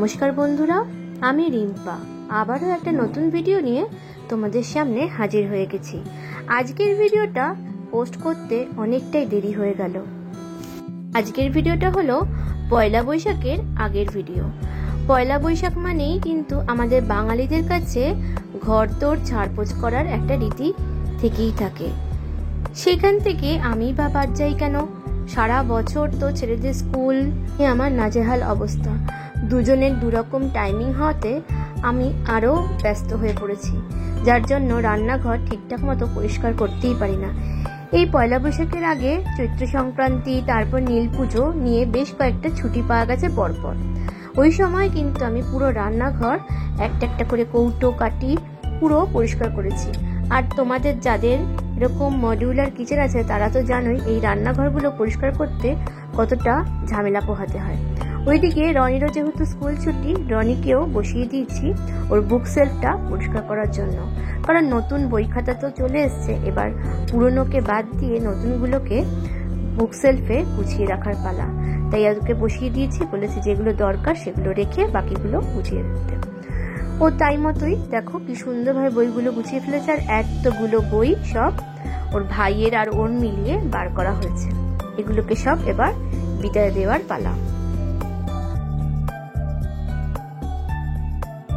নমস্কার বন্ধুরা, আমি রিম্পা আবারও একটা নতুন ভিডিও নিয়ে তোমাদের সামনে হাজির হয়ে গেছি। আজকের ভিডিওটা পোস্ট করতে অনেকটাই দেরি হয়ে গেল। আজকের ভিডিওটা হলো পয়লা বৈশাখের আগের ভিডিও। পয়লা বৈশাখ মানেই কিন্তু আমাদের বাঙালিদের কাছে ঘরদোর ঝাড়পোছ করার একটা রীতি থেকেই থাকে। সেখান থেকে আমি বা বাদ যাই কেন? সারা বছর তো ছেলেদের স্কুল, আমার নাজেহাল অবস্থা। দুজনের দুরকম টাইমিং হওয়াতে আমি আরও ব্যস্ত হয়ে পড়েছি, যার জন্য রান্নাঘর ঠিকঠাক মতো পরিষ্কার করতেই পারি না। এই পয়লা বৈশাখের আগে চৈত্র সংক্রান্তি, তারপর নীল পুজো নিয়ে বেশ কয়েকটা ছুটি পাওয়া গেছে পরপর। ওই সময় কিন্তু আমি পুরো রান্নাঘর একটা একটা করে কৌটো কাটি পুরো পরিষ্কার করেছি। আর তোমাদের যাদের এরকম মডিউলার কিচেন আছে তারা তো জানোই এই রান্নাঘরগুলো পরিষ্কার করতে কতটা ঝামেলা পোহাতে হয়। ওইদিকে রনিরও যেহেতু স্কুল ছুটি, রনিকেও বসিয়ে দিয়েছি ওর বুক সেলফটা পরিষ্কার করার জন্য, কারণ নতুন বই খাতা তো চলে এসছে। এবার পুরনোকে বাদ দিয়ে নতুনগুলোকে বুক সেলফে গুছিয়ে রাখার পালা। তাই ওকে বসিয়ে দিয়েছি, বলেছি যেগুলো দরকার সেগুলো রেখে বাকিগুলো গুছিয়ে রাখতে। ও তাই মতোই দেখো কি সুন্দরভাবে বইগুলো গুছিয়ে ফেলেছে। আর এতগুলো বই সব ওর ভাইয়ের আর ওর মিলিয়ে বার করা হয়েছে। এগুলোকে সব এবার বিদায় দেওয়ার পালা।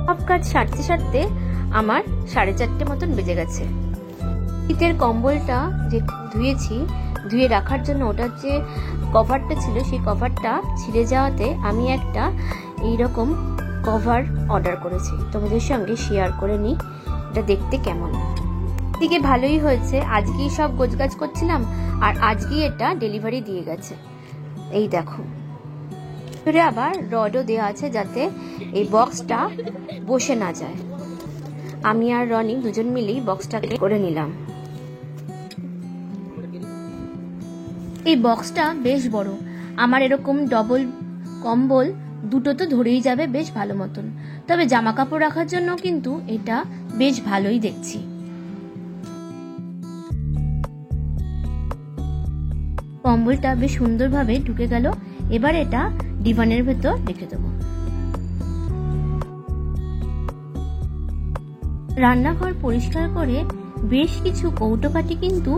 সব কাজ সারতে সারতে আমার 4:30 মতন বেজে গেছে। শীতের কম্বলটা যে ধুয়েছি, ধুয়ে রাখার জন্য ওটার যে কভারটা ছিল সেই কভারটা ছিঁড়ে যাওয়াতে আমি একটা এইরকম কভার অর্ডার করেছি। তোমাদের সঙ্গে শেয়ার করে নিই এটা দেখতে কেমন। দিকে ভালোই হয়েছে, আজকেই সব গোছগাছ করছিলাম আর আজকেই এটা ডেলিভারি দিয়ে গেছে। এই দেখো, আবার রডও দেওয়া আছে যাতে এই বক্সটা বসে না যায়। আমি আর রনি দুজন মিলেই বক্সটাকে করে নিলাম। এই বক্সটা বেশ বড়, আমার এরকম ডবল কম্বল দুটো তো ধরেই যাবে বেশ ভালো মতন। তবে জামা কাপড় রাখার জন্য কিন্তু এটা বেশ ভালোই দেখছি। কম্বলটা বেশ সুন্দরভাবে ঢুকে গেল। এবার এটা ডিভানের ভেতর রেখে দেবো। রান্নাঘর পরিষ্কার করে বেশ কিছু কৌটোকাঠি কিন্তু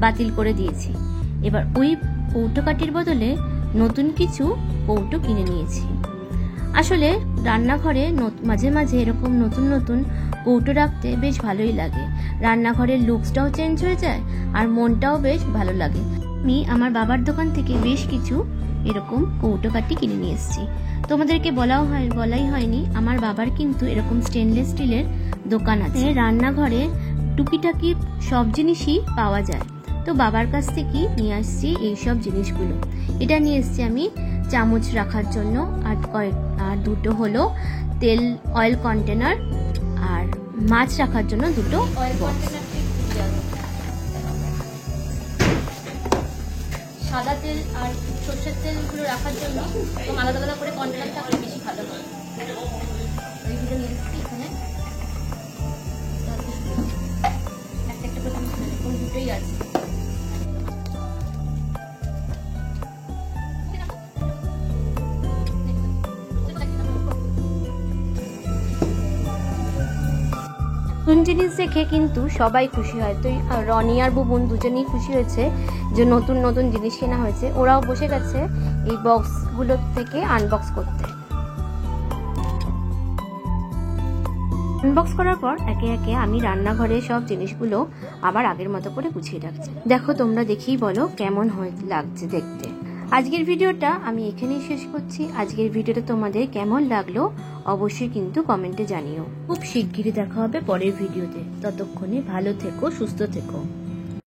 বাতিল করে দিয়েছি। এবার ওই কৌটোকাঠির বদলে নতুন কিছু কৌটো কিনে নিয়েছি। আসলে রান্নাঘরে মাঝে মাঝে এরকম নতুন নতুন কৌটো রাখতে বেশ ভালোই লাগে। রান্নাঘরের লুকসটাও চেঞ্জ হয়ে যায় আর মনটাও বেশ ভালো লাগে। আমি আমার বাবার দোকান থেকে বেশ কিছু এরকম কৌটোকাঠি কিনে নিয়ে এসেছি। তোমাদেরকে বলাই হয়নি, আমার বাবার কিন্তু এরকম স্টেনলেস স্টিলের দোকান আছে। রান্নাঘরে টুকিটাকি সব জিনিসই পাওয়া যায়, তো বাবার কাছ থেকেই নিয়ে আসছি এইসব জিনিসগুলো। এটা নিয়ে এসছি আমি চামচ রাখার জন্য, আর দুটো হলো তেল অয়েল কন্টেনার, আর মাছ রাখার জন্য দুটো অয়েল কন্টেনার। সাদা তেল আর সর্ষের তেলগুলো রাখার জন্য আলাদা আলাদা করে কন্টেনার থাকলে বেশি ভালো হয়। ওইগুলো নিয়ে এসছি এখানে, একটা একটা করে দুটোই আছে। নতুন জিনিস দেখে কিন্তু সবাই খুশি হয়। তো রনি আর বুবুন দুজনেই খুশি হয়েছে যে নতুন নতুন জিনিস কেনা হয়েছে। ওরাও বসে গেছে এই বক্সগুলো থেকে আনবক্স করতে। আনবক্স করার পর একে একে আমি রান্নাঘরে সব জিনিসগুলো আবার আগের মতো করে গুছিয়ে রাখছি। দেখো, তোমরা দেখেই বলো কেমন লাগছে দেখতে। আজকের ভিডিওটা আমি এখানেই শেষ করছি। আজকের ভিডিওটা তোমাদের কেমন লাগলো অবশ্যই কিন্তু কমেন্টে জানিও। খুব শিগগিরই দেখা হবে পরের ভিডিওতে। ততক্ষণে ভালো থেকো, সুস্থ থেকো।